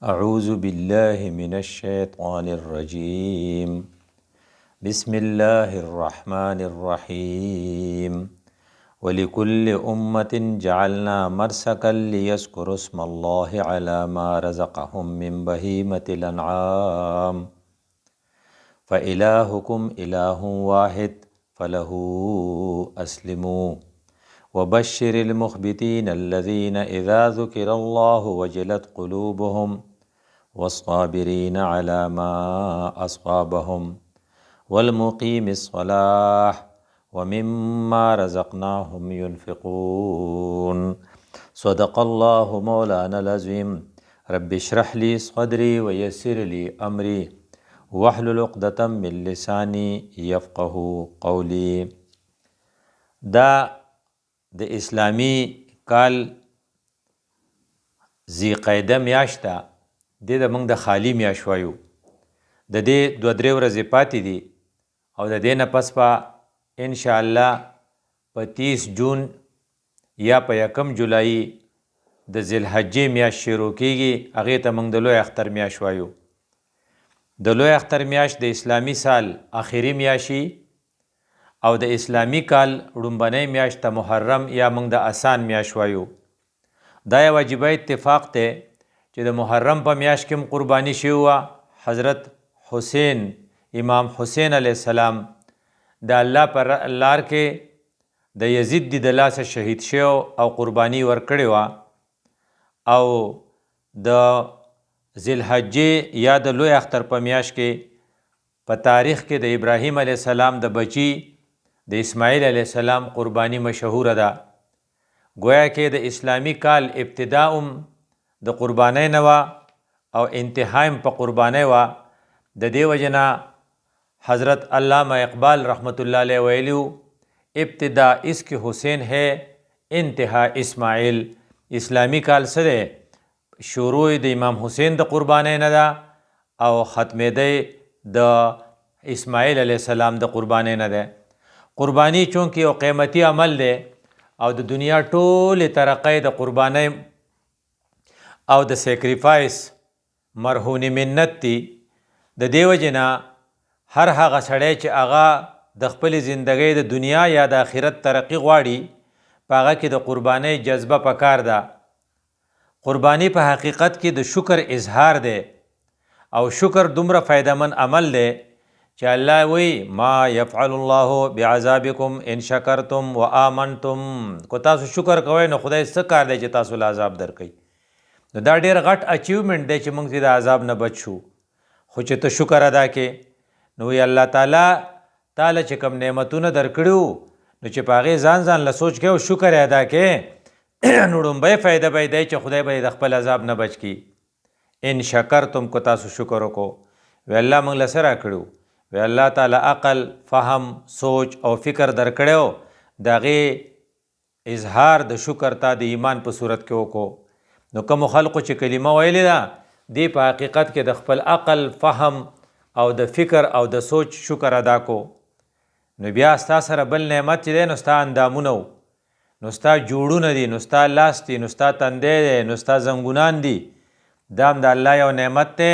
أعوذ بالله من الشيطان الرجيم بسم الله الرحمن الرحيم ولكل أمة جعلنا منسكا ليذكروا اسم الله على ما رزقهم من بهيمة الأنعام فإلهكم إله واحد فله أسلموا وبشر المخبتين الذين إذا ذكر الله وجلت قلوبهم والصابرين على ما أصابهم والمقيم الصلاة ومما رزقناهم ينفقون صدق الله مولانا العظيم رب اشرح لي صدري ويسر لي أمري واحلل عقدة من لساني يفقه قولي. دا د اسلامی کال ذی قعده میاشته د موږ د خالی میاشت وایو. د دې 2-3 ورځې پاتې دي او د دې نه پس به انشاءالله په 30 جون یا په 1 جولای د ذوالحجې میاشت شروع کیږي. هغې ته موږ د لوی اختر میاشت وایو. د لوی اختر میاشت د اسلامي سال آخري میاشي او د اسلامی کال ړومبنۍ میاشت ته محرم یا موږ د اسان میاشت وایو. دا یو عجیبه اتفاق دی چې د محرم په میاشت کې هم قرباني شوې وه. حضرت حسین امام حسین علیه السلام د الله پر لار کې د یزید د لاسه شهید شوی او قرباني ورکړې وه. او د ذوالحجې یا د لوی اختر په میاشت کې په تاریخ کې د ابراهیم علیه السلام د بچي د اسماعیل علیه السلام قربانی مشهوره ده. گویا کې د اسلامی کال ابتدا د قربانی نه وه او انتها په قربانی وه. د دې وجه نه حضرت علامہ اقبال رحمت الله علیه ویلي ابتدا اس کی حسین ہے انتها اسماعیل. اسلامی کال څه دی؟ شروع د امام حسین د قربانی نه ده او ختمېدی د اسماعیل علیه السلام د قربانی نه ده. قربانی چونکه یو قیمتي عمل دی او د دنیا ټولې ترقۍ د قربانی او د سیکریفایس مرهون منت دی. د دې وجې نه هر هغه سړی چې هغه د خپلې زندګۍ د دنیا یا د آخرت ترقي غواړي په هغه کې د قربانی جذبه پکار ده. قربانی په حقیقت کې د شکر اظهار دی او شکر دومره فایدهمند عمل دی چې الله وی ما یفعل الله بعذابکم ان شکرتم و آمنتم. کو تاسو شکر کوئ نو خدای څه کار دی چې تاسو له عذاب درکوي. نو دا ډېر غټ اچیومنټ دی چې موږ د عذاب نه بچ شو. خو چې ته شکر ادا کې نو وی الله تعالی تعالی چې کوم نعمتونه درکړي نو چې په هغې ځان له سوچ کې او شکر ادا کې نو ړومبی فایده به دی چې خدای به د خپل عذاب نه بچ کړي. ان شکرتم کو تاسو شکر وکړو وی الله موږ له څه راکړو؟ وی الله تعالی عقل فهم سوچ او فکر درکړی د هغې اظهار د شکر تا د ایمان په صورت کې وکړو. نو کومو خلقو چې کلمه ویلې ده دی په حقیقت کې د خپل عقل فهم او د فکر او د سوچ شکر ادا کو. نو بیا ستا سره بل نعمت چې دی نو ستا اندامونه نو ستا جوړونه دي نو ستا لاس دي نو ستا تندی دی نو ستا زنګونان دي. دا هم د الله یو نعمت دی.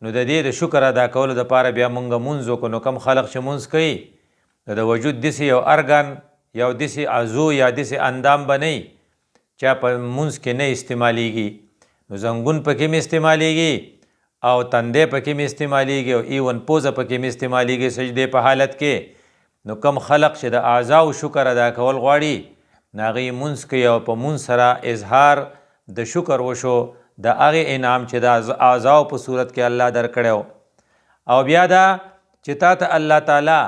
نو د دې د شکر ادا کولو دپاره بیا مونږ مونځ وکړو. نو کم خلق چې مونځ کوي نو د وجود داسې یو ارګان یو داسې عضو یا داسې اندام به نه چا په مونځ کې نه استعمالیږي. نو زنګون پکې م استعمالیږي او تندی پکې م استعمالیږي او ایون پوزه پکې م استعمالیږي سجدې په حالت کې. نو کم خلق چې د اعضاو شکر ادا کول غواړي نو هغې مونځ کوي او په مونځ سره اظهار د شکر وشو د هغې انعام چې د اعضاو په صورت کې الله درکړی. او بیا دا چې تا ته الله تعالی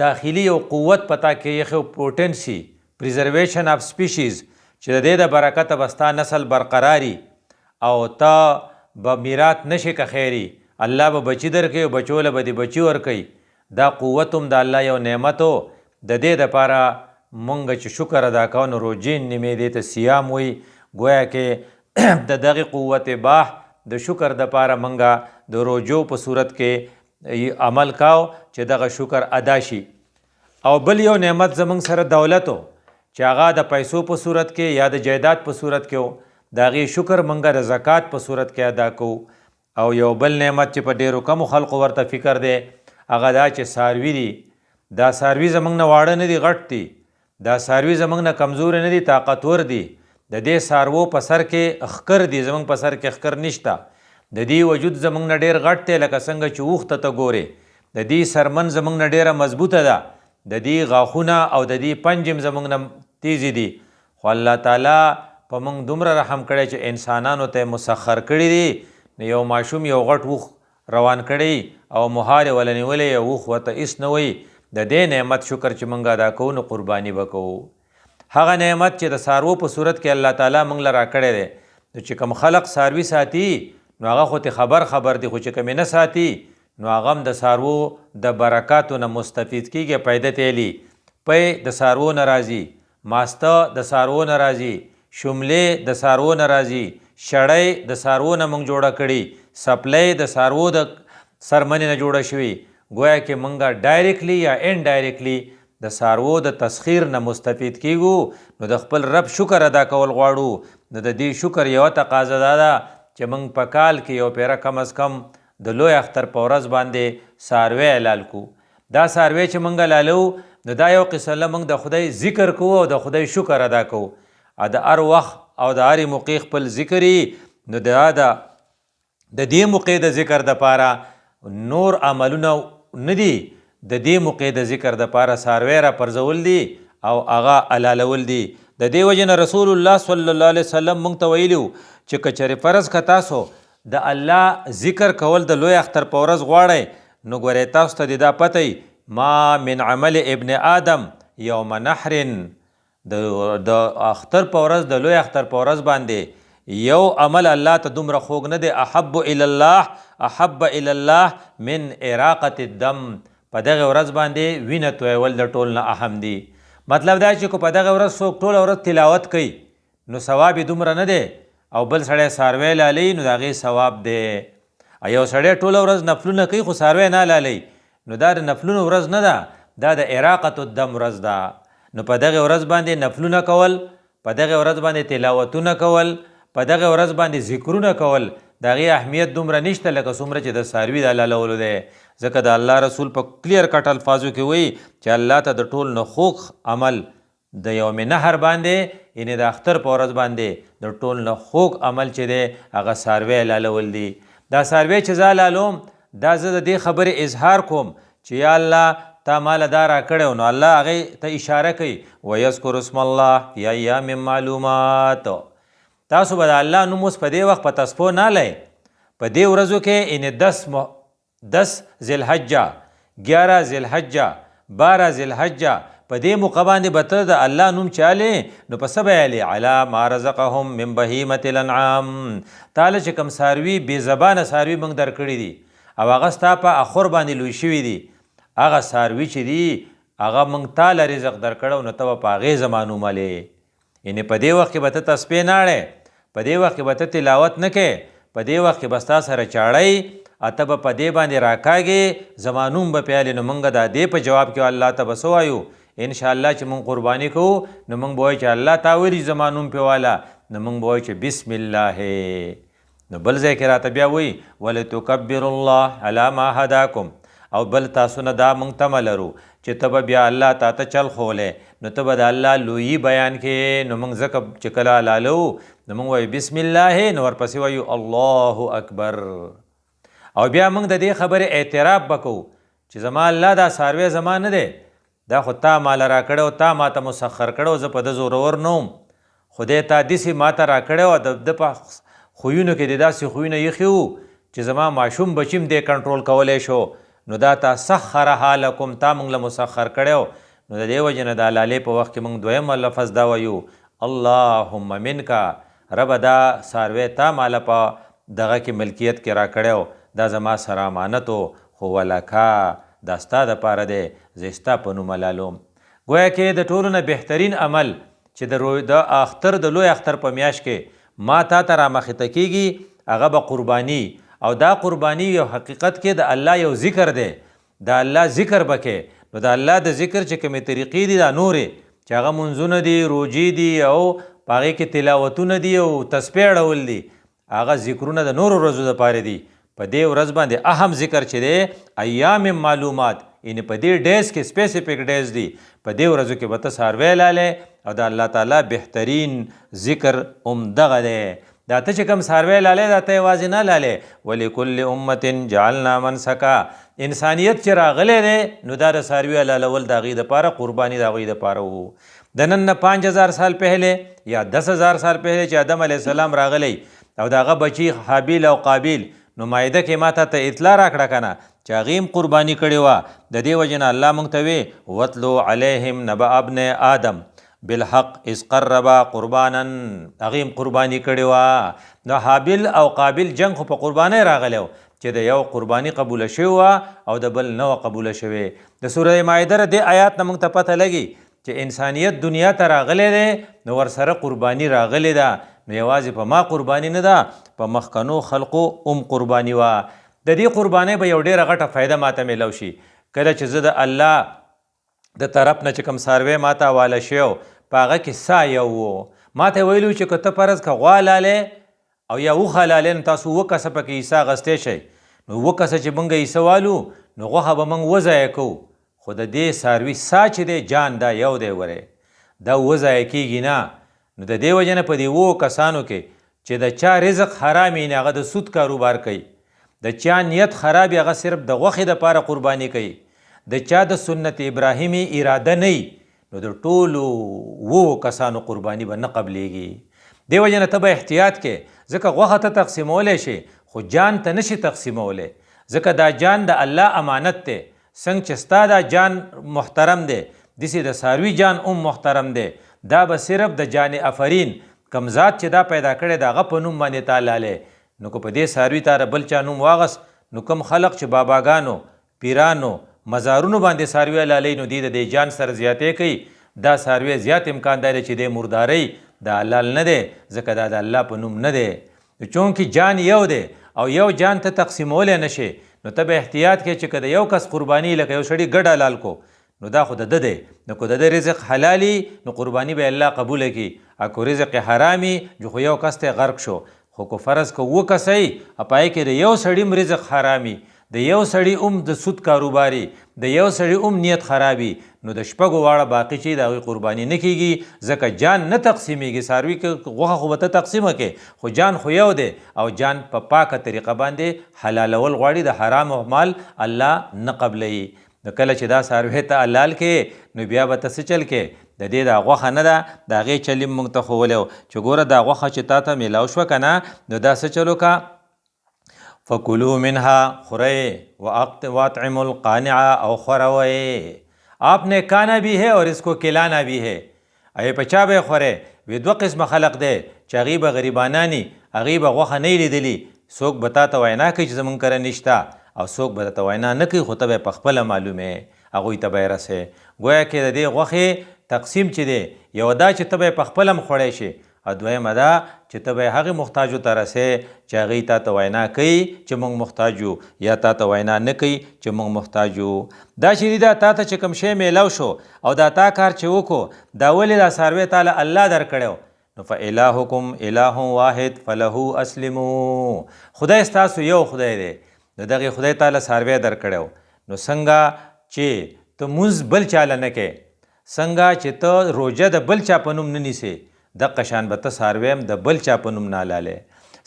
داخلي یو قوت پتا کې یخو پوټنسي پریزرویشن اف سپیشیز چې د دې د برکته به ستا نسل برقراري او ته به میرات نشي که خیري الله به بچي درکوي او بچو له به دې بچي ورکوي. دا قوت هم د الله یو نعمت و. د دې دپاره مونږ چې شکر ادا کوو نو روجین نیمې دې ته سیام وي. گویا کې د دغه قوت باح د شکر دپاره منګه د روجو په صورت کې عمل کاو چې دغه شکر ادا شي. او بل یو نعمت زمونږ سره دولت چې هغه د پیسو په صورت کې یا د جایداد په صورت کې د هغې شکر منګه د زکات په صورت کې ادا کوو. او یو بل نعمت چې په ډیرو کمو خلقو ورته فکر دی هغه دا چې څاروي دي. دا څاروي زموږ نه واړه نه دي، غټ دي. دا څاروي زموږ نه کمزوري نه دي، طاقتور دي. د دې څاروو په سر کې اخکر دي، زموږ په سر کې اخکر نشته. د دې وجود زموږ نه ډیر غټ دی، لکه څنګه چې اوښ ته ګورې. د دې سرمن زموږ نه ډیره مضبوطه ده. د دې غاښونه او د دې پنجم زموږ نه تیزې دي. خو الله تعالی په موږ دومره رحم کړی چې انسانانو ته مسخر کړي دي. یو ماشوم یو غټ اوښ روان کړی او مهار یې وله نیولی، یو اوښ ورته هېڅ نه وایي. د دې نعمت شکر چې موږ ادا کوو نو قرباني به کوو. هغه نعمت چې د څاروو په صورت کې الله تعالی موږ له راکړی دی. چې کوم خلق څاروي ساتي نو هغه خو ته خبر دی، خو چې کوم نه ساتي نو هغه هم د څاروو د برکاتو نه مستفید کیږي. پیدا تیلی پی د څاروو نه راځي، ماسته د څاروو نه راځي، شملې د څاروو نه راځي، شړۍ د څاروو نه موږ جوړه کړي، سپلۍ د څاروو د سرمنې نه جوړه شوي. گویا کې موږ ډایرکټلی یا انډایرکټلی د څاروو د تسخیر نه مستفید کیږو. نو د خپل رب شکر ادا کول غواړو. نو د دې شکر یوه تقاضا دا ده چې موږ په کال کې یو پیره کم از کم د لوی اختر په ورځ باندې څاروی حلال کو. دا څاروی چې موږ حلالو نو دا یو قصه موږ د خدای ذکر کوو او د خدای شکر ادا کوو. د هر وخت او د هرې موقع خپل ذکر نو د دې موقع د ذکر دپاره نور عملونه نه دي. د دې موقع د ذکر دپاره څاروی را پرځول دي او هغه حلالول دي. د دې وجې نه رسول الله صلی الله علیه وسلم موږ ته ویلي چې که چېرې فرض که تاسو د الله ذکر کول د لوی اختر په ورځ غواړئ نو ګورئ تاسو ته دا پته ما من عمل ابن آدم یوم نحر. د اختر په ورځ د لوی اختر په ورځ باندې یو عمل الله ته دومره خوږ نه دی احب الی الله من اراقة الدم. په دغه ورځ باندې وینه تویول د ټول نه اهم دی. مطلب دا چې په دغه ورځ څوک ټوله ورځ تلاوت کوي نو ثواب یې دومره نه دی، او بل سړی څاروی لالي نو د هغې ثواب دی. یو سړی ټوله ورځ نفلونه کوي خو څاروی نه لالي نو دا د نفلونو ورځ نه ده، دا د اراقة الدم ورځ ده. نو په دغه ورځ باندې نفلونه کول، په دغه ورځ باندې تلاوتونه کول، په دغه ورځ باندې ذکرونه کول د هغې اهمیت دومره نشته لکه څومره چې د څاروي د حلالولو دی. ځکه د الله رسول په کلیر کټ الفاظو کې وایي چې الله ته د ټول نه خوږ عمل د یوم نحر باندې، یعنې د اختر په ورځ باندې د ټول نه خوږ عمل چې دی هغه څاروی حلالول دي. دا څاروی چې زه حلالوم دا زه د دې خبرې اظهار کوم چې یا الله تا ماله دا راکړی نو الله هغې ته اشاره کوي ویذکر اسم الله فی ایام معلومات. تاسو به د الله نوم اوس په دې وخت په تسبو نه لئ. په دې ورځو کې یعنې 10 ذوالحجه، 11 ذوالحجه، 12 ذوالحجه په دې موقع باندې به ته د الله نوم چالې نو په څه به یې علی ما رزقهم من بهیمة الانعام. تاله چې کوم څاروي بې زبانه څاروي موږ درکړي دي او هغه ستا په اخور باندې لوی شوي دي، هغه څاروي چې دي هغه موږ تاله رزق درکړو نو ته به په هغې زما نوم الې. یعنې په دې وخت کې به ته تسبیح نه اړې، په دې وخت کې به ته تلاوت نه کوې، په دې وخت کې به ستا سره چاړی اته به په دې باندې راکاږې زما نوم به پیالې. نو موږ د دې په جواب کې الله ته به څه وایو انشاءالله چې موږ قرباني کوو نو موږ به وایو چې الله تا ویلي زما نوم پې واله، نو موږ به وایو چې بسم الله. نو بل ځای کې راته بیا وایي ولتکبروا الله علی ما هداکم، او بل تاسو نه دا موږ تمه لرو چې ته به بیا الله تا ته چل خولی نو ته به د الله لویي بیان کې. نو موږ ځکه چې کله حلالو نو موږ وایو بسم الله، نو ورپسې وایو الله اکبر. او بیا موږ د دې خبرې اعتراف به کوو چې زما الله دا څاروی زما نه دی، دا خو تا ماله راکړی او تا ما ته مسخر کړی او زه په ده زورور نه وم. خدای تا داسې ما ته راکړی او د ده په خویونو کې د داسې خویونه ایښي وو چې زما ماشوم بچي هم دی کنټرول کولی شو. نو دا تا سخرها لکم، تا موږ له مسخر کړی. نو د دې وجې نه د حلالۍ په وخت کې موږ دویم لفظ دا وایو اللهم منکا، ربه دا څاروی تا ماله په دغه کې ملکیت کې راکړی، دا زما سره امانتو، خو ولکا دا ستا دپاره دی، زه ستا په نوم حلالوم. گویا کې د ټولو نه بهترین عمل چې د اختر د لوی اختر په میاشت کې ما تا ته رامخته کیږي هغه به قرباني. او دا قرباني یو حقیقت کې د الله یو ذکر دی، د الله ذکر به کې. نو د الله د ذکر چې کومې طریقې دي دا نورې چې هغه منځونه دي، روجې دي، او په هغې کې تلاوتونه دي او تسبیح اړول دي، هغه ذکرونه د نورو ورځو دپاره دي. په دې ورځ باندې اهم ذکر چې دی ایام معلومات، یعنی په دې ډیز کې سپیسیفیک ډیز دي، په دې ورځو کې به ته څاروی لالی او د الله تعالی بهترین ذکر دغه دی. دا ته چې کوم څاروی لالی دا ته یوازې نه لالی، ولکل امة جعلنا منسکا، انسانیت چې راغلی دی نو دا د څاروي لالول د هغوی دپاره قرباني د هغوی دپاره و. د نن نه 5000 سال پهلې یا 10000 سال پهلې چې آدم علیه السلام راغلی او د هغه بچي حابیل او قابیل، نو مایده کې ما ته اطلاع راکړه که نه چې هغې هم قرباني کړې وه. د دې وجې نه الله موږ ته وی وتلو علیهم نبأ ابن آدم بالحق اذ قربا قربانا، هغې هم قرباني کړې وه. نو حابیل او قابیل جنګ خو په قربانۍ راغلی و چې د یو قرباني قبوله شوې وه او د بل نه وه قبوله شوې. د سوره مائده د دې آیات نه موږ ته پته لګي چې انسانیت دنیا ته راغلی دی نو ورسره قرباني راغلی ده، نو یوازې په ما قرباني نه ده، په مخکنو خلقو قرباني وه. د دې قربانۍ به یو ډېره غټه فایده ماته میلو شي کله چې زه د الله د طرف نه چې کوم څاروی ماته حواله شوی په هغه کې سا یو و، ماته ویلي چې که ته فرض که غوا لالی او یا اوښه لالی نو تاسو 2 کسه پکې حصه اخیستی شئ، نو 2 کسه چې موږ حصه والو نو غوښه به موږ وضایع کوو، خو د دې څاروي سا چې دی جان دا یو دی ورې دا وضایع کېږي نه. نو د دې وجې نه په دې 2 کسانو کې چې د چا رزق حرام وي هغه د سود کاروبار کوي، د چا نیت خراب هغه صرف د غوښې دپاره قرباني کوي، د چا د سنت ابراهیمي اراده نه وي، نو د ټولو 2 کسانو قرباني به نه قبلیږي. دې وجې نه ته به احتیاط کې، ځکه غوښه ته تقسیمولی شي خو جان ته نشي تقسیمولی، ځکه دا جان د الله امانت دی. څنګه چې ستا دا جان محترم دی داسې د څاروي جان محترم دی. دا به صرف د جان افرین کم ذات چې دا پیدا کړی د هغه په نوم باندې تا لالی، نو که په دې څاروي تا بل چا نوم واغست نو کم خلق چې باباګانو پیرانو مزارونو باندې څاروي لالی نو دی د دې جان سره زیاتې کوي. دا څاروی زیات امکان دی چې د مردارۍ د حلال نه دی، ځکه دا د الله په نوم نه دی. چونکې جان یو دی او یو جان ته تقسیمولی نشي، نو ته به احتیاط کې چې که د یو کس قرباني لکه یو سړي ګډ حلال کو نو دا خو د ده دی، نو که د ده رزق حلالي نو قرباني به الله قبوله کړي، اکو رزق حرامي جو خو یو کس ته غرق شو. خو که فرض که 2 کسه وي پای کې د یو سړي رزق حرامي، د یو سړي د سود کاروباري، د یو سړي نیت خرابي، نو د 6 واړه باقي چې د هغوی قرباني نه کېږي، ځکه جان نه تقسیمیږي. څاروي کې غوښه خو به ته تقسیمه کې، خو جان خو یو دی او جان په پاکه طریقه باندې حلالول غواړي، د حرام مال الله نه قبلوي. نو کله چې دا څاروي ته حلال کې نو بیا به ته څه چل کې، د دې دا غوښه نه ده د هغې چل موږ ته ښوولی و چې ګوره دا غوښه چې تا ته میلاو شوه که نه، نو دا څه چل وکړه فکلوا منها خورئ واطعموا القانع او خوروئ. آپ نے کانا بھی ہے اور اس کو کلانا بھی ہے. ای په چا به خورئ؟ وی 2 قسمه خلق دی چې هغوی به غریبانانی، هغوی به غوښه نه لیدلي، څوک به تا ته وینا کوي چې زمونږ کره نشته او څوک به درته وینا نه کوي، خو ته به یې پخپله معلومې هغوی ته به یې رسې. گویا کې د دې غوښې تقسیم چې دی یو دا چې ته به یې پخپله هم خوړی شي، او دویمه دا چې ته به هغې محتاجو ته رسې چې هغوی تا ته وینا کوي چې موږ محتاج یو، یا تا ته وینا نه کوي چې موږ محتاج یو. دا چې دی دا تا ته چې کوم شی میلاو شو او دا تا کار چې وکړو دا ولې دا څاروی تاله الله درکړی و، نو فالهکم اله واحد فله اسلموا. خدای ستاسو یو خدای دی، د دغې خدای تعالی څاروی درکړی و، نو څنګه چې ته مونځ بل چاله نه کوې، څنګه چې ته روژه د بل چا په نوم نه نیسې، دقه شان به ته څاروی هم د بل چا په نوم نه حلالې.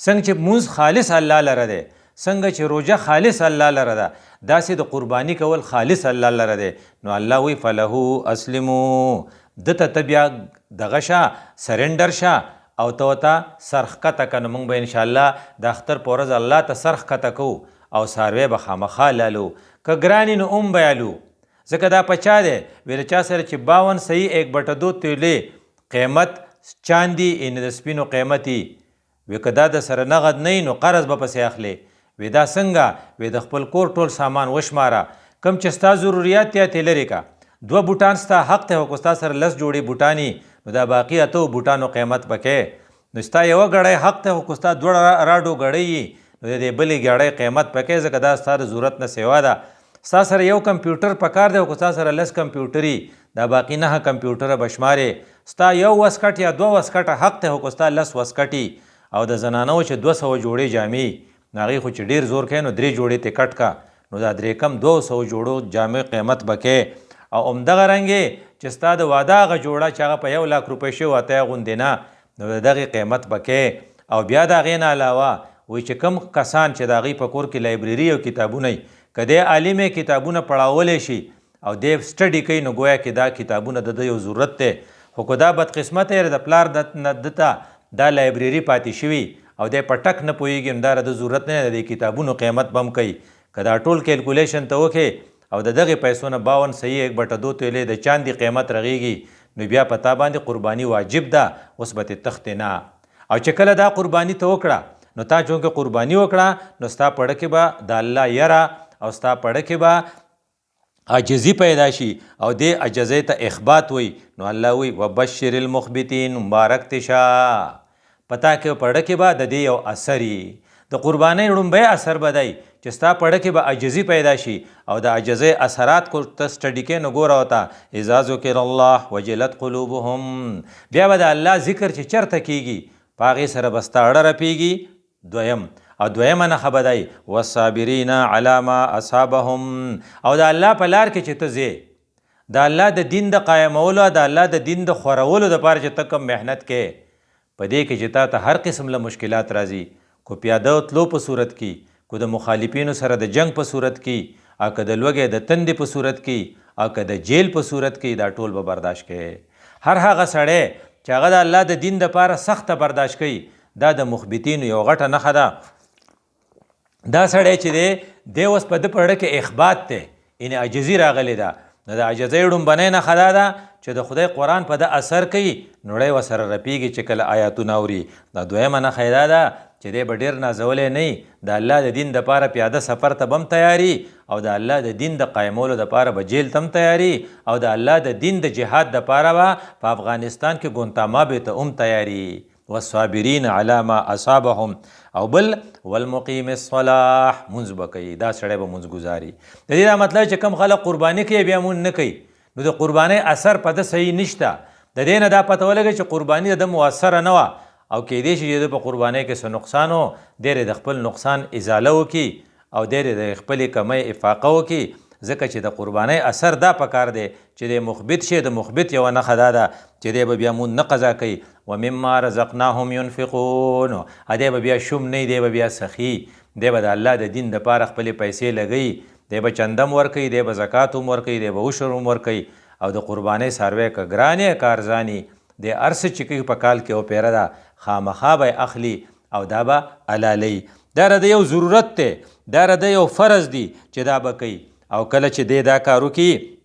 څنګه چې مونځ خالص الله لره دی، څنګه چې روژه خالص الله لره ده، داسې د قرباني کول خالص الله لره دی. نو الله وی فله اسلمو، دته ته بیا دغه شه سرنډر شه او ته ورته سر ښکته که. نو موږ به انشاءالله د اختر په ورځ الله ته سر ښکته کوو او څاروی به خامخا لالو، که ګرانې نو هم به یالو، ځکه دا په چا دی ویله چا سره چې 52 صحیح 1/2 تولې قیمت چاندي یعنې د سپینو قیمتي وی که دا د سره نغد نه نو قرض به پسې اخلي. وی دا څنګه؟ وی د خپل کور ټول سامان وشماره، کم چې ستا ضروریات یا تی لرې که، 2 بوټان ستا حق ته خو ستا سره 10 جوړې بوټاني، نو دا باقي 8 بوټانو قیمت پکې، نو ستا یوه ګړی حق ته خو ستا 2 راډو ګړۍ وي، نو د دې بلې ګړۍ قیمت پکې، ځکه دا ستا د ضرورت نه سوا ده. ستا سره یو کمپیوټر پکار دی خو ستا سره 10 کمپیوټري، دا باقي 9 کمپیوټره به شمارې. ستا یو وسکټ یا 2 وسکټه حق ته خو ستا 10 وسکټي، او د زنانو چې 200 جوړې جامې، نو هغې خو چې ډېر زور کوي نو 3 جوړې ته کټ کا نو دا 3 کم 200 جوړو جامې قیمت به کې. او همدغه رنګې چې ستا د واده هغه جوړه چې هغه په 1 لک روپۍ شوي اته غوندې نه نو د دغې قیمت به کې. او بیا د هغې نه علاوه وایي چې کوم کسان چې د هغې په کور کې لایبرري او کتابونه وي که دی عالم کتابونه پړاولی شي او دی سټډي کوي نو ګویا کې دا کتابونه د ده یو ضرورت دی. خو که دا بدقسمته د پلار دته دا لایبرري پاتې شوي او دی په ټک نه پوهېږي نو دا د ضرورت نه دی د کتابونو قیمت به هم کوي. که دا ټول کیلکولیشن ته وکړې او د دغې پیسو نه 52 صحیح 1/2 تولې د چاندي قیمت رغېږي نو بیا په تا باندې قرباني واجب ده. اوس به تې تښتې نه. او چې کله دا قرباني ته وکړه نو تا چونکې قرباني وکړه نو ستا پړه کې به د الله یره او ستا پړه کې به عاجزي پیدا شي او دې عجزۍ ته اخبات وي. نو الله وی وبشر المخبتین مبارک تشا پتا کې پړه کې به د دې یو اثر د قربانۍ ړومبی اثر به دی چې ستا پړه کې به عاجزي پیدا شي او د عاجزۍ اثرات کو ته سټډي کې نو ګوره ورته اذا ذکر الله وجلت قلوبهم بیا به د الله ذکر چې چرته کیږي په هغې سره به ستا اړه رپېږي. دویم او دویمه نښه به دی والصابرین علی ما اصابهم او د الله په لار کې چې ته ځې د الله د دین د قایمولو د الله د دین د خورولو دپاره چې ته کوم محنت کې په دې کې چې تا ته هر قسم له مشکلات راځي کو پیاده تلو په صورت کې کو د مخالفینو سره د جنگ په صورت کې او که د لوږې د تندې په صورت کې او که د جیل په صورت کې دا ټول به برداشت کوي. هر هغه سړی چې هغه د الله د دین دپاره سخته برداشت کوي دا د مخبتینو یو غټه نښه ده. دا سړی چې دی اوس په ده پړه کې اخبات دی یعنې عاجزي راغلی ده. نو د عاجزۍ ړومبنۍ نښه دا ده چې د خدای قرآن په ده اثر کوي نړۍ ورسره رپېږي چې کله آیاتونه اوري. دا دویمه نښه یې دا ده چې دی به ډېر نازولی نه د الله د دین دپاره پیاده سفر ته به هم تیاري او د الله د دین د قایمولو دپاره به جیل ته هم تیاري او د الله د دین د جهاد دپاره به په افغانستان کې ګونتامابې ته هم تیاري. والصابرین علی ما اصابهم او بل والمقیم الصلاح مونځ به کوي. دا سړی به مونځ ګزاري. د دې دا مطلب چې کوم خلک قرباني کوي بیا مونځ نه کوي نو د قربانۍ اثر په ده صحیح نشته. د دې نه دا پته ولګوي چې قرباني د ده مؤثره نه وه او کیدای شي چې د په قربانۍ کې څه نقصان و ډېر د خپل نقصان ازاله وکړي او ډېر د خپلې کمۍ افاقه وکړي ځکه چې د قربانۍ اثر دا پکار دی چې د مخبت شي. د مخبت یوه نښه دا ده چې دی به بیا مونځ نه قضا کوي. ومما رزقناهم ينفقون دی به بیا شوم نه دی به بیا سخي دی به د الله د دین دپاره خپلې پیسې لګوي دی به چندم ورکوي دی به زکات هم ورکوي دی به عشر هم ورکوي او د قربانۍ څاروی که ګرانې که ارزاني د هر څه چې کوي په کال کې یو پیره ده خامخا به یې اخلي او دا به حلالوي. دا د یو ضرورت دی دا د یو فرض دی چې دا به کوي او کله چې دی دا کار وکړي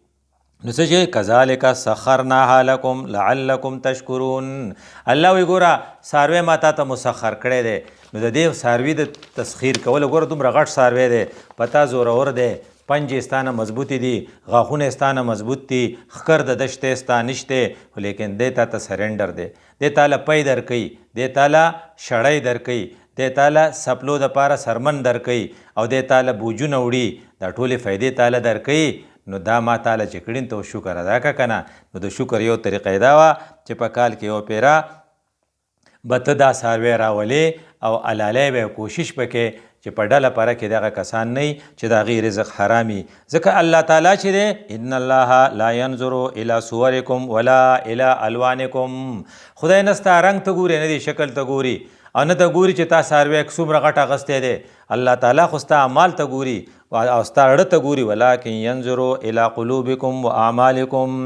نو څه چې کذالک سخرناها لکم لعلکم تشکرون. الله وایي ګوره څاروی ما تا ته مسخر کړی دی نو د دې څاروي د تسخیر کولو ګوره دومره غټ څاروی دی په تا زورور دی پنجې ستا نه مضبوطې دي غاښونه ستا نه مضبوط دي ښکر د ده شتی ستا نشتی لیکن دی تا ته سرنډر دی دی تاله پی درکوي دی تاله شړی درکوي دی تاله سپلو دپاره سرمن درکوي او دی تاله بوجونه وړي دا ټولې فایدې تاله درکوي. نو دا ما تاله چې کړي ته شکر ادا که که نه نو د شکر یو طریقه دا وه چې په کال کې یو پیره به ته دا څاروی راولې او حلالی به کوشش پکې چې په ډله پره کې دغه کسان نه چې د هغې رزق حرامي ځکه الله تعالی چې دی ان الله لا ينظر الى صورکم ولا الى الوانکم خدای نه ستا رنګ ته ګوري نه دی شکل ته ګوري او نه ته ګوري چې تا څاروی څومره غټ اخیستی دی. الله تعالی خو ستا اعمال ته ګوري او ستا اړه ته ګوري ولکن ينظر الى قلوبکم و اعمالکم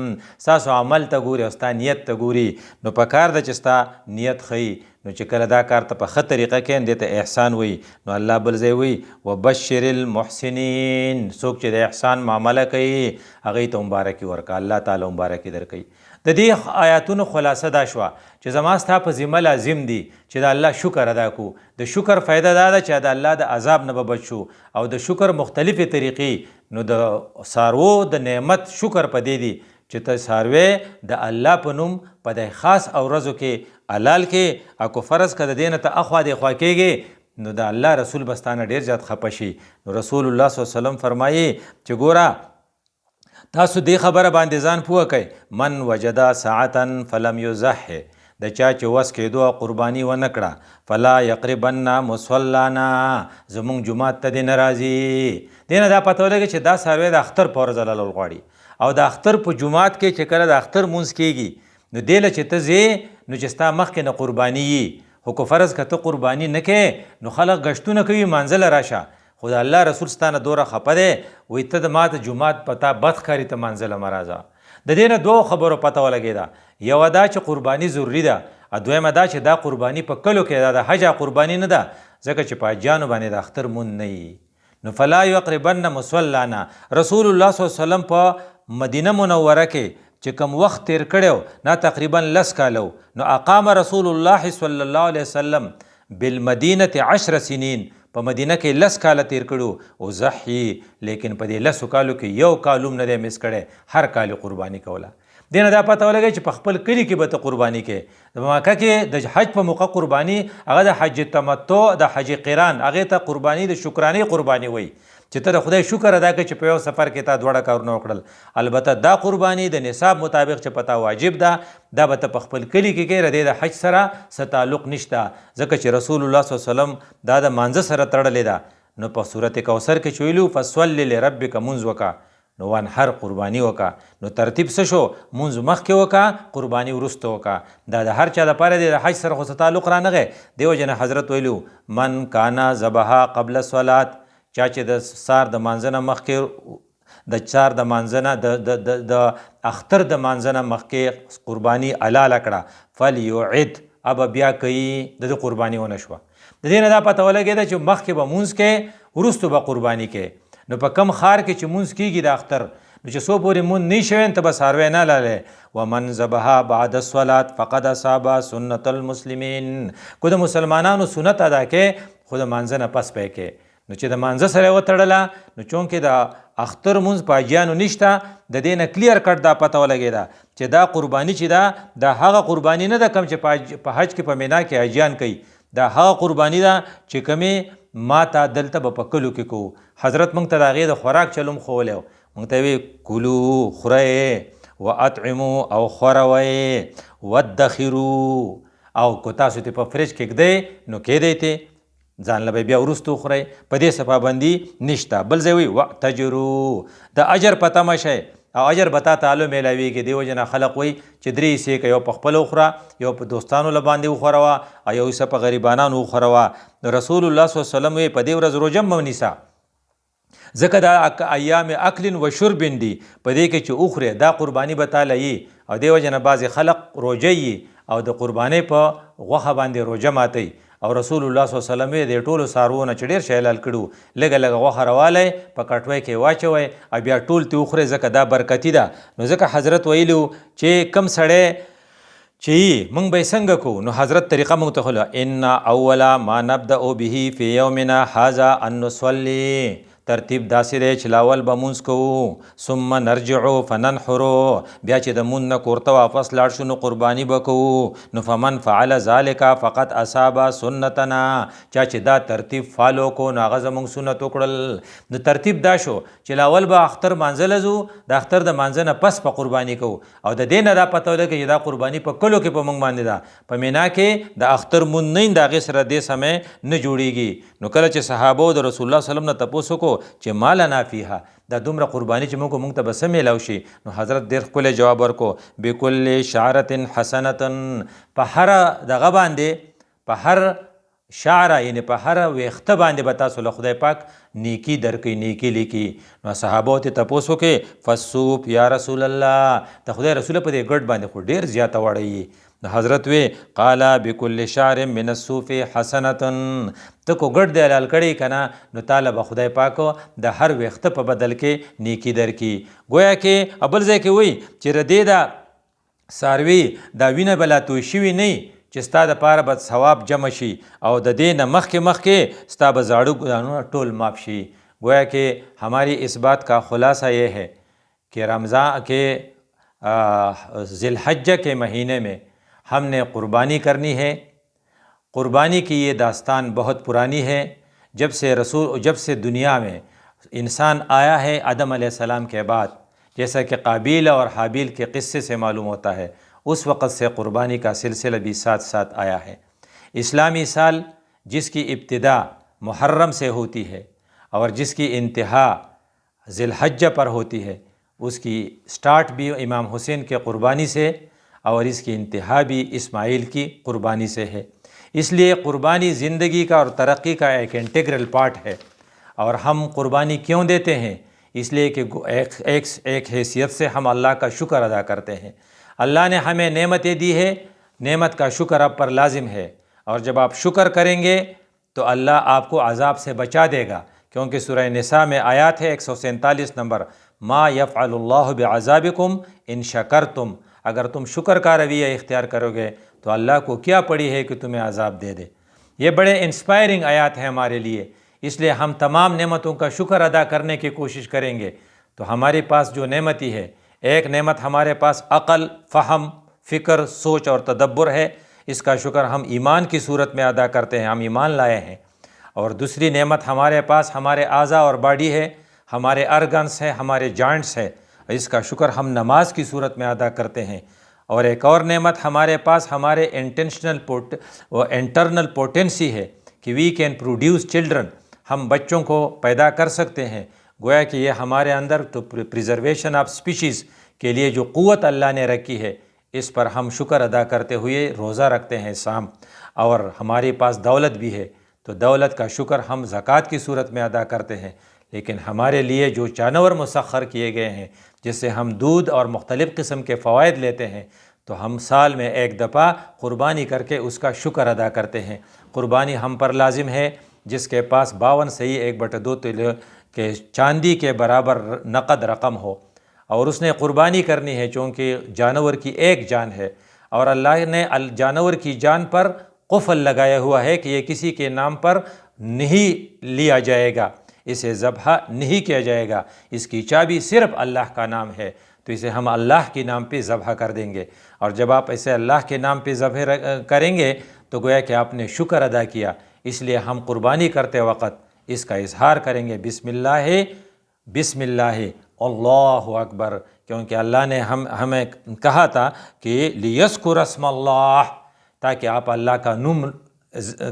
ستاسو عمل ته ګوري او ستا نیت ته ګوري. نو په کار ده چې ستا نیت ښیي نو چې کله دا کار ته په ښه طریقه کوي دې ته احسان وایي. نو الله بل ځای وایي وبشر المحسنین څوک چې د احسان معامله کوي هغې ته مبارکي ورکړه الله تعالی مبارکي درکوي. د دې آیاتونو خلاصه دا شوه چې زما ستا په ذمه لازم دي چې د الله شکر ادا کړو. د شکر فایده دا ده چې د الله د عذاب نه به بچ شو او د شکر مختلفې طریقې نو د څاروو د نعمت شکر په دې دی چې ته څاروی د الله په نوم په د خاص او ورځو کې حلال کې او که فرض که د دې نه ته اخوا دېخوا کېږې نو د الله رسول به ستانه ډېر زیات خفه شي. نو رسول الله صلی الله علیه وسلم فرمایي چې ګوره تاسو دې خبره باندې ځان پوه کوئ من وجدا ساعتا فلم یضحی د چا چې وس کېدو قرباني ونه کړه فلا یقربن مصلانا زمونږ جومات ته دې نه راځي. دې نه دا پته ولګي چې دا څاروی د اختر په ورځ حلالول غواړي او د اختر په جومات کې چې کله د اختر مونځ کېږي نو دې له چې ته ځې نو چې ستا مخکې نه قرباني یي خو که فرض که ته قرباني نه کې نو خلک ګشتونه کوي مانځله راشه خو د الله رسول ستانه دوره خفه دی وایي ته د ماته جومات پتا بد ښکاري ته مانځله مه راځه. د دې نه دوو خبرو پته ولګېده یوه دا چې قرباني ضروري ده دویمه دا چې دا قرباني په کلو کې ده د حج قرباني نه ده ځکه چې په حجیانو باندې د اختر مونځ نه وي. نو فلا یقربن مصلانا رسول الله صلی الله علیه وسلم په مدینه منوره کې چې کوم وخت تیر کړی نه تقریبا 10 کالو نو اقام رسول الله صلی الله علیه وسلم بالمدینه 10 سنین په مدینه کې 10 کاله تیر کړو او زحی لیکن په دې 10 کالو کې یو کالوم نه دی مس کړی هر کال قرباني کوله. دې نه دا پته ولګی چې په خپل کلي کې به ته قرباني کې د مکه کې د حج په موقع قرباني هغه د حج تمتع د حج قران هغې ته قرباني د شکرانې قرباني وایي چې ته د خدای شکر ادا کړې چې په یو سفر کې تا دواړه کارونه وکړل. البته دا قرباني د نصاب مطابق چې پتا واجب ده دا به ته په خپل کلي کې کې ردې د حج سره څه تعلق نشته ځکه چې رسول الله صلی الله علیه وسلم دا د مانځه سره تړلې ده. نو په سورت کوثر کې چې ویلو فصل لربک مونځ وکړه نو وانحر قرباني وکړه نو ترتیب څه شو مونځ مخکې وکړه قرباني وروسته وکړه. دا د هر چا لپاره دی د حج سره خو څه تعلق رانغی دیو جن حضرت ویلو من کانا ذبحا قبل الصلاه چا چې د سار د مانځنه مخکې د چار د مانځنه د اختر د مانځنه مخکې قرباني حلاله کړه فلیعد اب بیا کوي د قرباني ونه شوه. د دې نه دا پته ولګېده چې مخکې به مونځ کې وروسته به قرباني کې. نو په کم خار کې چې مونځ کېږي د اختر نو چې څو پورې مونځ نه شوی ته به څاروی نه لالی ومن ذبحا بعد الصلاه فقد اصاب سنت المسلمین کو د مسلمانانو سنت ادا کې خو د مانځه نه پس پی کې نو چې د مانځه سره وتړله نو چونکې د اختر مونځ په حاجیانو نشته د دې نه کلیر کټ دا پته ولګېده چې دا قرباني چې ده دا هغه قرباني نه ده کوم چې په حج کې په مینا کې حاجیان کوي دا هغه قرباني ده چې کومې ما ته دلته به په کلو کې کوو. حضرت موږ ته د هغې د خوراک چلوم ښوولی و موږ ته وی کلو خورئ و اطعمو او خوروئ ودخرو او که تاسو ته په فریج کې ږدئ نو کېدی ته ځان له بیا وروسته وخورئ په دې څه پابندي نشته. بل ځای وایي واعتجرو د اجر په تمه شئ او اجر به تا ته هلو میلاویږي. دې وجې نه خلق وایي چې 3 حصې که یو په خپله وخوره یو په دوستانو له باندې وخوروه او یو حصه په غریبانانو وخوروه. رسول الله صلی الله علیه وسلم وایي په دې ورځ روژه مه ونیسه ځکه دا ایام اکل و شرب دي په دې کې چې وخورې دا قرباني به تاله یي او دې وجې نه بعضې خلق روژه یي او د قربانۍ په غوښه باندې روژه ماتوي او رسول الله صلی الله علیه وسلم د ټولو څاروونه چې ډېر شی حلال کړو لږه لږه غوښه راوالی په کټوۍ کې واچوئ او بیا ټول ترې وخورئ ځکه دا برکتي ده. نو ځکه حضرت ویلو چې کم سړی چې موږ به یې څنګه کوو نو حضرت طریقه موږ ته ښوله ان اوله ما نبدأ به فی یومنا هذا ان نصلي ترتیب داسې دی چې لاول به مونځ کوو ثم نرجعو فننحرو بیا چې د مونځ نه کور ته واپس لاړ شو نو قرباني به کوو. نو فمن فعل ذلک فقط اصاب سنتنا چا چې دا ترتیب فالو کو نو هغه زموږ سنت وکړل. نو ترتیب دا شو چې لاول به اختر مانځه ځو د اختر د مانځه نه پس په قرباني کوو او د دې نه دا پته ولګي چې دا قرباني په کلو کې په موږ باندې ده په مینا کې د اختر مونځ نه د هغې سره دې سمې نه جوړیږي. نو کله چې صحابو د رسول الله صلی الله علیه وسلم نه تپوس وکړو چې مالنا فیها دا دومره قرباني چې موږ ته به څه میلاو شي نو حضرت ډېر ښکلی جواب ورکړو بکل شعرة حسنة په هره دغه باندې په هر شعره یعنی په هر ویښته باندې به تاسو له خدای پاک نیکي درکوي نیکي لیکي. نو صحابو ته تپوس وکړې فصوب یا رسول الله د خدای رسوله په دې ګډ باندې خو ډېر زیاته وړی د حضرت وی قال بكل شعر من الصوف حسنه ته کو ګډ دی حلال کړی که نه نو تاله به خدای پاک د هر ویښته په بدل کې نیکي درکي. گویا کې بل ځای کې وایي چې ردې دا څاروي دا وینه به لا توی شوي نه چې ستا دپاره به ثواب جمع شي او د دې نه مخکې ستا به زاړه ګناهونه ټول معاف شي. گویا کې ہماری اس بات کا خلاصہ یہ ہے کہ رمضان کے ذی الحجہ کے مہینے میں ہم نے قربانی کرنی ہے. قربانی کی یہ داستان بہت پرانی ہے جب سے دنیا میں انسان آیا ہے آدم علیہ السلام کے بعد جیسا کہ قابیل اور حابیل کے قصے سے معلوم ہوتا ہے. اس وقت سے قربانی کا سلسلہ بھی ساتھ ساتھ آیا ہے۔ اسلامی سال جس کی ابتدا محرم سے ہوتی ہے اور جس کی انتہا ذی الحجہ پر ہوتی ہے، اس کی سٹارٹ بھی امام حسین کے قربانی سے اور اس کی انتہا بھی اسماعیل کی قربانی سے ہے۔ اس لیے قربانی زندگی کا اور ترقی کا ایک انٹیگرل پارٹ ہے۔ اور ہم قربانی کیوں دیتے ہیں؟ اس لیے کہ ایک حیثیت سے ہم اللہ کا شکر ادا کرتے ہیں۔ اللہ نے ہمیں نعمتیں دی ہے، نعمت کا شکر آپ پر لازم ہے، اور جب آپ شکر کریں گے تو اللہ آپ کو عذاب سے بچا دے گا، کیونکہ سورہ نساء میں آیات ہے 147 نمبر، ما یفعل اللہ بعذابکم ان شکرتم، اگر تم شکر کا رویہ اختیار کرو گے تو اللہ کو کیا پڑی ہے کہ تمہیں عذاب دے دے۔ یہ بڑے انسپائرنگ آیات ہیں ہمارے لیے، اس لیے ہم تمام نعمتوں کا شکر ادا کرنے کی کوشش کریں گے تو ہمارے پاس جو نعمتی ہے، ایک نعمت ہمارے پاس عقل، فہم، فکر، سوچ اور تدبر ہے، اس کا شکر ہم ایمان کی صورت میں ادا کرتے ہیں، ہم ایمان لائے ہیں۔ اور دوسری نعمت ہمارے پاس ہمارے اعضاء اور باڈی ہے، ہمارے ارگنس ہے، ہمارے جوائنٹس ہے، اس کا شکر ہم نماز کی صورت میں ادا کرتے ہیں۔ اور ایک اور نعمت ہمارے پاس ہمارے انٹرنل پوٹینسی ہے کہ وی کین پروڈیوس چلڈرن، ہم بچوں کو پیدا کر سکتے ہیں۔ گویا کہ یہ ہمارے اندر تو پریزرویشن آف اسپیشیز کے لیے جو قوت اللہ نے رکھی ہے، اس پر ہم شکر ادا کرتے ہوئے روزہ رکھتے ہیں شام۔ اور ہمارے پاس دولت بھی ہے تو دولت کا شکر ہم زکوٰۃ کی صورت میں ادا کرتے ہیں۔ لیکن ہمارے لیے جو جانور مسخر کیے گئے ہیں، جس سے ہم دودھ اور مختلف قسم کے فوائد لیتے ہیں، تو ہم سال میں ایک دفعہ قربانی کر کے اس کا شکر ادا کرتے ہیں۔ قربانی ہم پر لازم ہے جس کے پاس 52 صحیح 1/2 تولے کے چاندی کے برابر نقد رقم ہو، اور اس نے قربانی کرنی ہے، چونکہ جانور کی ایک جان ہے، اور اللہ نے جانور کی جان پر قفل لگایا ہوا ہے کہ یہ کسی کے نام پر نہیں لیا جائے گا، اسے ذبح نہیں کیا جائے گا، اس کی چابی صرف اللہ کا نام ہے، تو اسے ہم اللہ کے نام پہ ذبح کر دیں گے۔ اور جب آپ اسے اللہ کے نام پہ ذبح کریں گے تو گویا کہ آپ نے شکر ادا کیا۔ اس لیے ہم قربانی کرتے وقت اس کا اظہار کریں گے، بسم اللہ بسم اللہ اللہ اکبر، کیونکہ اللہ نے ہمیں کہا تھا کہ لیذکر اسم اللہ، تاکہ آپ اللہ کا نام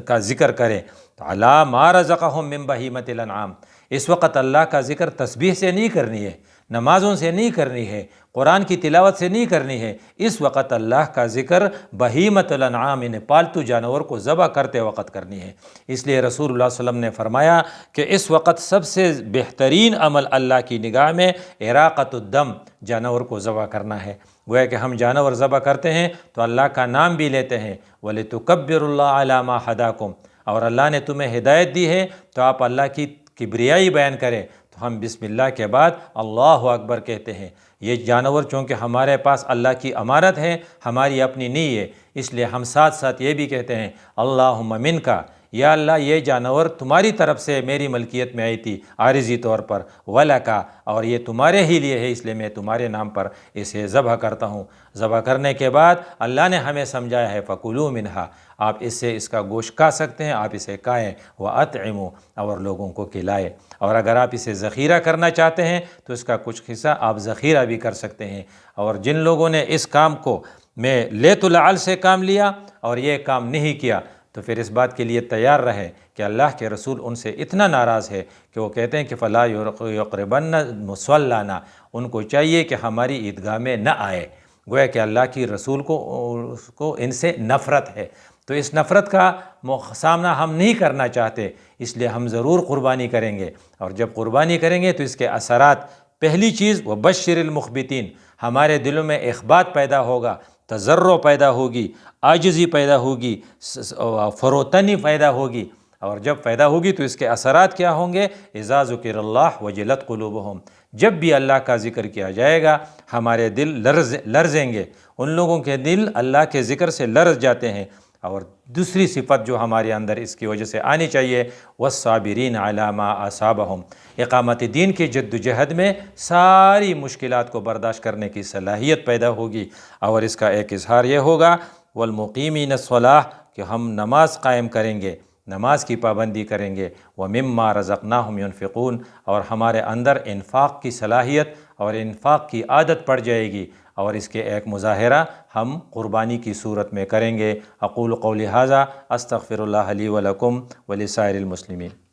کا ذکر کریں۔ تو علی ما رزقہم من بہیمۃ الانعام، اس وقت اللہ کا ذکر تسبیح سے نہیں کرنی ہے، نمازوں سے نہیں کرنی ہے، قرآن کی تلاوت سے نہیں کرنی ہے، اس وقت اللہ کا ذکر بہیمۃ الانعام یعنی پالتو جانور کو ذبح کرتے وقت کرنی ہے۔ اس لیے رسول اللہ صلی اللہ علیہ وسلم نے فرمایا کہ اس وقت سب سے بہترین عمل اللہ کی نگاہ میں اراقۃ الدم، جانور کو ذبح کرنا ہے۔ گویا کہ ہم جانور ذبح کرتے ہیں تو اللہ کا نام بھی لیتے ہیں، وَلِتُكَبِّرُوا اللَّهَ عَلَىٰ مَا هَدَاكُمْ، اور اللہ نے تمہیں ہدایت دی ہے تو آپ اللہ کی کبریائی بیان کریں، تو ہم بسم اللہ کے بعد اللہ اکبر کہتے ہیں۔ یہ جانور چونکہ ہمارے پاس اللہ کی امانت ہے، ہماری اپنی نہیں ہے، اس لیے ہم ساتھ ساتھ یہ بھی کہتے ہیں اللہم منک، یا اللہ یہ جانور تمہاری طرف سے میری ملکیت میں آئی تھی عارضی طور پر، ولکا، اور یہ تمہارے ہی لیے ہے، اس لیے میں تمہارے نام پر اسے ذبح کرتا ہوں۔ ذبح کرنے کے بعد اللہ نے ہمیں سمجھایا ہے فَكُلُوا مِنْهَا، آپ اس سے اس کا گوشت کھا سکتے ہیں، آپ اسے کھائیں، وَأَطْعِمُوا، اور لوگوں کو کھلائیں، اور اگر آپ اسے ذخیرہ کرنا چاہتے ہیں تو اس کا کچھ حصہ آپ ذخیرہ بھی کر سکتے ہیں۔ اور جن لوگوں نے اس کام کو میں لیت العل سے کام لیا اور یہ کام نہیں کیا، تو پھر اس بات کے لیے تیار رہے کہ اللہ کے رسول ان سے اتنا ناراض ہے کہ وہ کہتے ہیں کہ فلا یقربن مصلانا، ان کو چاہیے کہ ہماری عیدگاہ میں نہ آئے۔ گویا کہ اللہ کی رسول کو ان سے نفرت ہے، تو اس نفرت کا سامنا ہم نہیں کرنا چاہتے، اس لیے ہم ضرور قربانی کریں گے۔ اور جب قربانی کریں گے تو اس کے اثرات، پہلی چیز وبشر المخبتین، ہمارے دلوں میں اخبات پیدا ہوگا، تضرع پیدا ہوگی، عاجزی پیدا ہوگی، فروتنی پیدا ہوگی، اور جب پیدا ہوگی تو اس کے اثرات کیا ہوں گے؟ اذا ذکر اللہ وجلت قلوبہم، جب بھی اللہ کا ذکر کیا جائے گا ہمارے دل لرزیں گے، ان لوگوں کے دل اللہ کے ذکر سے لرز جاتے ہیں۔ اور دوسری صفت جو ہمارے اندر اس کی وجہ سے آنی چاہیے، والصابرین علی ما اصابہم، اقامت دین کی جد و جہد میں ساری مشکلات کو برداشت کرنے کی صلاحیت پیدا ہوگی۔ اور اس کا ایک اظہار یہ ہوگا والمقیمین الصلاۃ، کہ ہم نماز قائم کریں گے، نماز کی پابندی کریں گے، ومما رزقناہم ینفقون، اور ہمارے اندر انفاق کی صلاحیت اور انفاق کی عادت پڑ جائے گی، اور اس کے ایک مظاہرہ ہم قربانی کی صورت میں کریں گے۔ اقول قولی ھذا استغفر اللہ لی ولکم ولسائر المسلمین۔